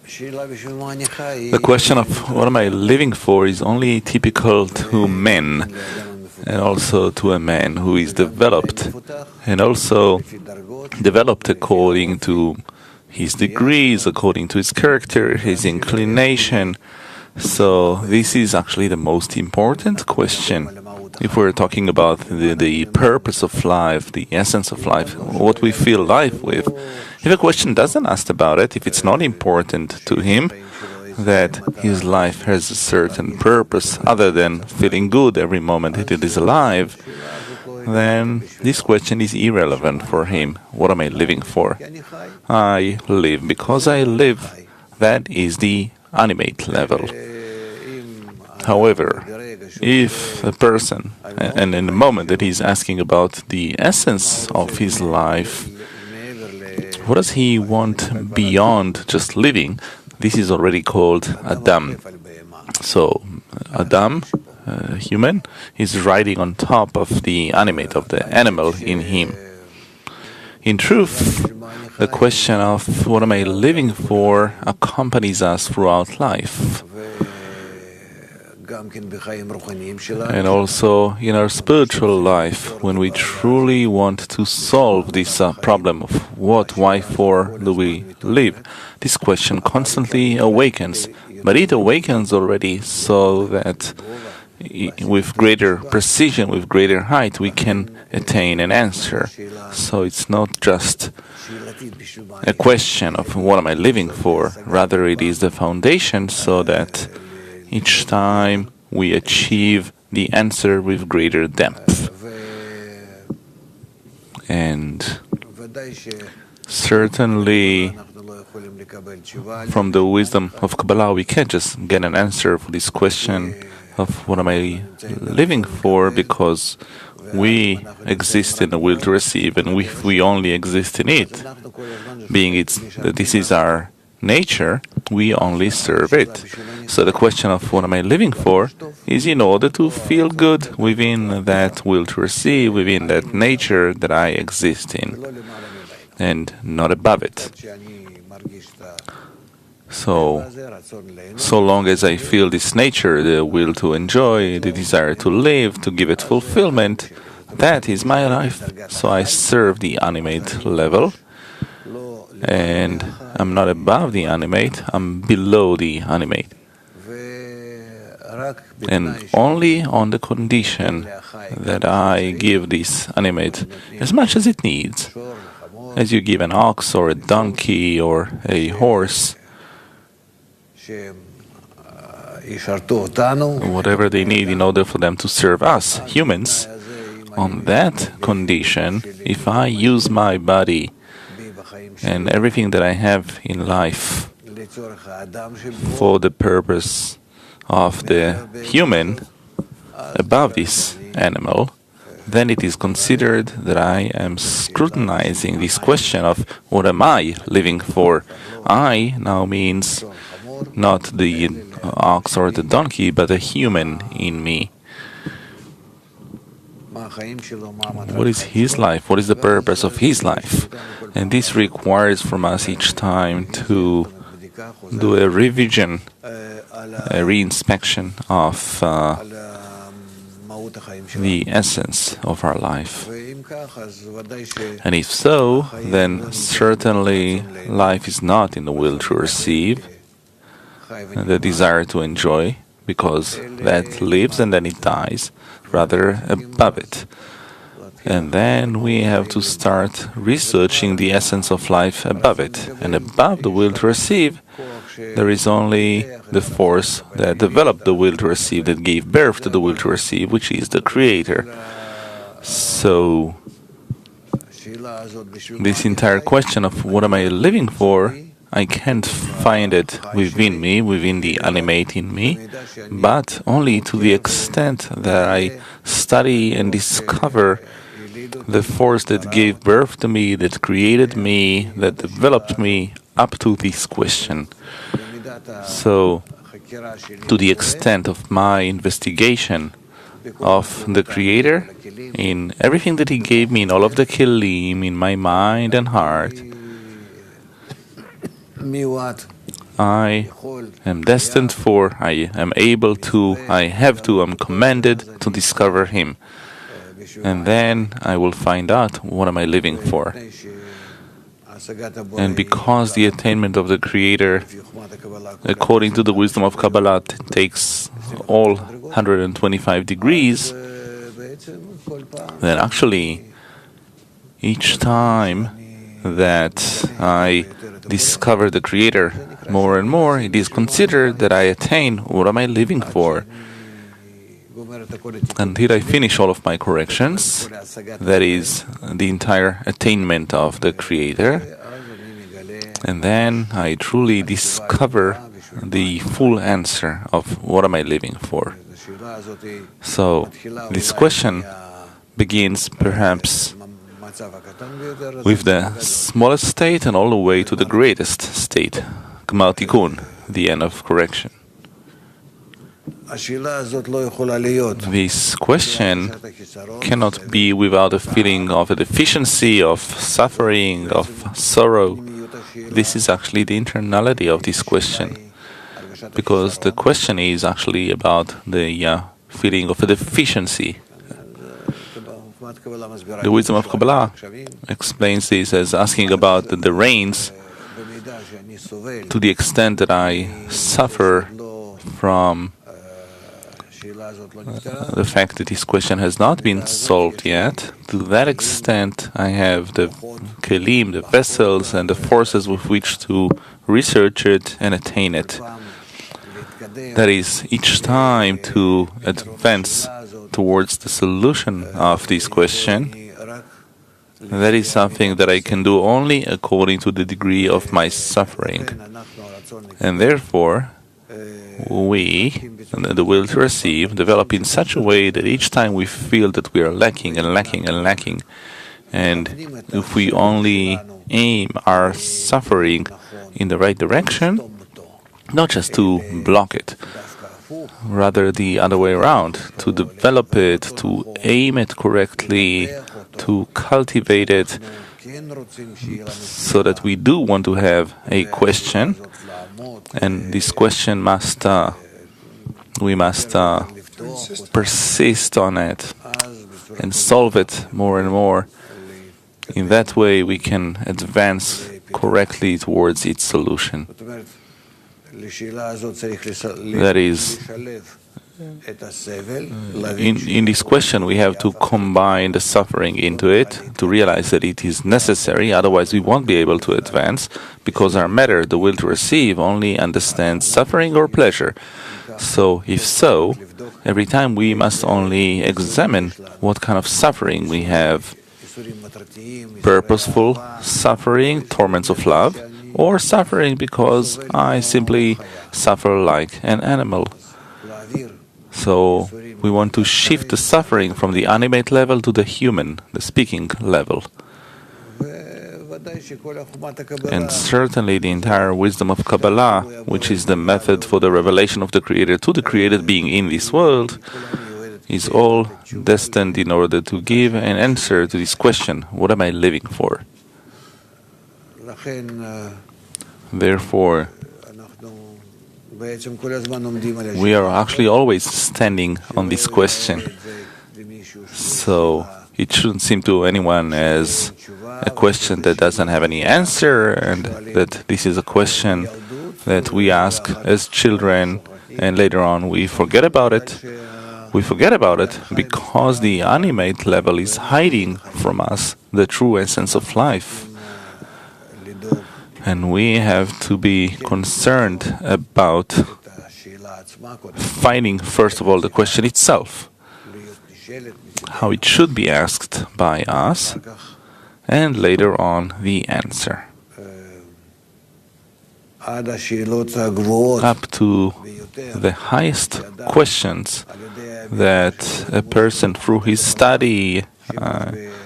The question of what am I living for is only typical to men, and also to a man who is developed, and also developed according to his degrees, according to his character, his inclination. So this is actually the most important question. If we're talking about the purpose of life, the essence of life, what we fill life with, if a question doesn't ask about it, if it's not important to him, that his life has a certain purpose other than feeling good every moment that it is alive, then this question is irrelevant for him. What am I living for? I live because I live. That is the animate level. However, if a person, and in the moment that he's asking about the essence of his life, what does he want beyond just living? This is already called Adam. So, Adam, human, is riding on top of the animate, of the animal in him. In truth, the question of what am I living for accompanies us throughout life. And also in our spiritual life, when we truly want to solve this problem of what, why, for do we live, this question constantly awakens. But it awakens already so that with greater precision, with greater height, we can attain an answer. So it's not just a question of what am I living for, rather it is the foundation so that each time we achieve the answer with greater depth. And certainly, from the wisdom of Kabbalah, we can't just get an answer for this question of what am I living for, because we exist in the will to receive, and we only exist in it. Being this is our nature, we only serve it. So the question of what am I living for is in order to feel good within that will to receive, within that nature that I exist in, and not above it. So long as I feel this nature, the will to enjoy, the desire to live, to give it fulfillment, that is my life. So I serve the animate level, and I'm not above the animate, I'm below the animate. And only on the condition that I give this animate as much as it needs, as you give an ox or a donkey or a horse, whatever they need in order for them to serve us, humans. On that condition, if I use my body and everything that I have in life for the purpose of the human above this animal, then it is considered that I am scrutinizing this question of what am I living for. I now means not the ox or the donkey, but a human in me. What is his life? What is the purpose of his life? And this requires from us each time to do a revision, a reinspection of the essence of our life. And if so, then certainly life is not in the will to receive, the desire to enjoy, because that lives and then it dies, rather above it. And then we have to start researching the essence of life above it. And above the will to receive, there is only the force that developed the will to receive, that gave birth to the will to receive, which is the Creator. So, this entire question of what am I living for, I can't find it within me, within the animate in me, but only to the extent that I study and discover the force that gave birth to me, that created me, that developed me up to this question. So, to the extent of my investigation of the Creator, in everything that He gave me, in all of the kelim, in my mind and heart, I am destined for, I am able to, I have to, I'm commanded to discover Him. And then I will find out what am I living for. And because the attainment of the Creator, according to the wisdom of Kabbalah, takes all 125 degrees, then actually each time that I discover the Creator more and more, it is considered that I attain what am I living for. Until I finish all of my corrections, that is the entire attainment of the Creator, and then I truly discover the full answer of what am I living for. So this question begins perhaps with the smallest state and all the way to the greatest state, Gmar Tikkun, the end of correction. This question cannot be without a feeling of a deficiency, of suffering, of sorrow. This is actually the internality of this question, because the question is actually about the feeling of a deficiency. The wisdom of Kabbalah explains this as asking about the rains to the extent that I suffer from the fact that this question has not been solved yet. To that extent, I have the kelim, the vessels, and the forces with which to research it and attain it. That is, each time to advance towards the solution of this question, that is something that I can do only according to the degree of my suffering. And therefore, we, the will to receive, develop in such a way that each time we feel that we are lacking and lacking and lacking, and if we only aim our suffering in the right direction, not just to block it, rather the other way around, to develop it, to aim it correctly, to cultivate it, so that we do want to have a question, and this question we must persist on it and solve it more and more. In that way, we can advance correctly towards its solution. That is, in this question, we have to combine the suffering into it to realize that it is necessary, otherwise we won't be able to advance, because our matter, the will to receive, only understands suffering or pleasure. So, if so, every time we must only examine what kind of suffering we have: purposeful suffering, torments of love, or suffering because I simply suffer like an animal. So we want to shift the suffering from the animate level to the human, the speaking level. And certainly the entire wisdom of Kabbalah, which is the method for the revelation of the Creator to the created being in this world, is all destined in order to give an answer to this question: what am I living for? Therefore, we are actually always standing on this question. So it shouldn't seem to anyone as a question that doesn't have any answer, and that this is a question that we ask as children, and later on we forget about it. We forget about it because the animate level is hiding from us the true essence of life. And we have to be concerned about finding, first of all, the question itself, how it should be asked by us, and later on the answer. Up to the highest questions that a person, through his study,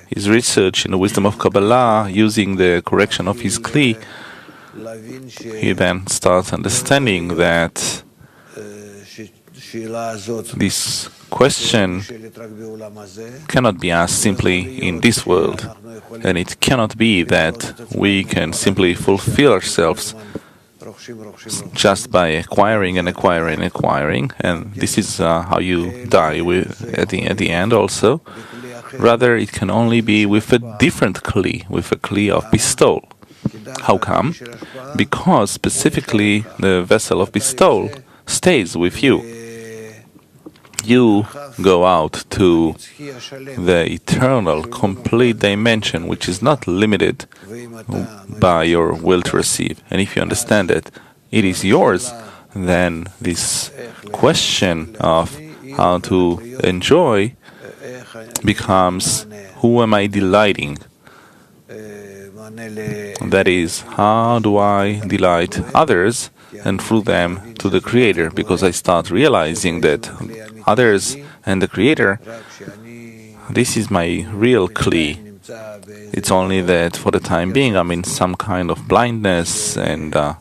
his research in the wisdom of Kabbalah, using the correction of his kli, he then starts understanding that this question cannot be asked simply in this world, and it cannot be that we can simply fulfill ourselves just by acquiring and acquiring and acquiring, and this is how you die at the end also. Rather, it can only be with a different kli, with a kli of bestowal. How come? Because specifically the vessel of bestowal stays with you. You go out to the eternal, complete dimension, which is not limited by your will to receive. And if you understand that it is yours, then this question of how to enjoy becomes, who am I delighting? That is, how do I delight others and through them to the Creator? Because I start realizing that others and the Creator, this is my real kli. It's only that for the time being I'm in some kind of blindness and a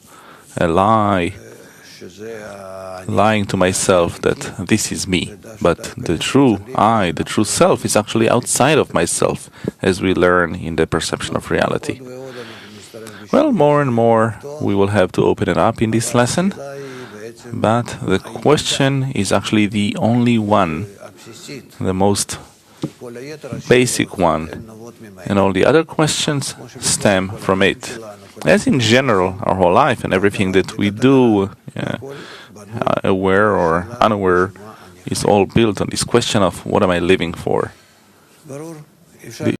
lying to myself that this is me. But the true I, the true self, is actually outside of myself, as we learn in the perception of reality. Well, more and more we will have to open it up in this lesson, but the question is actually the only one, the most basic one, and all the other questions stem from it. As in general, our whole life and everything that we do, aware or unaware, is all built on this question of what am I living for?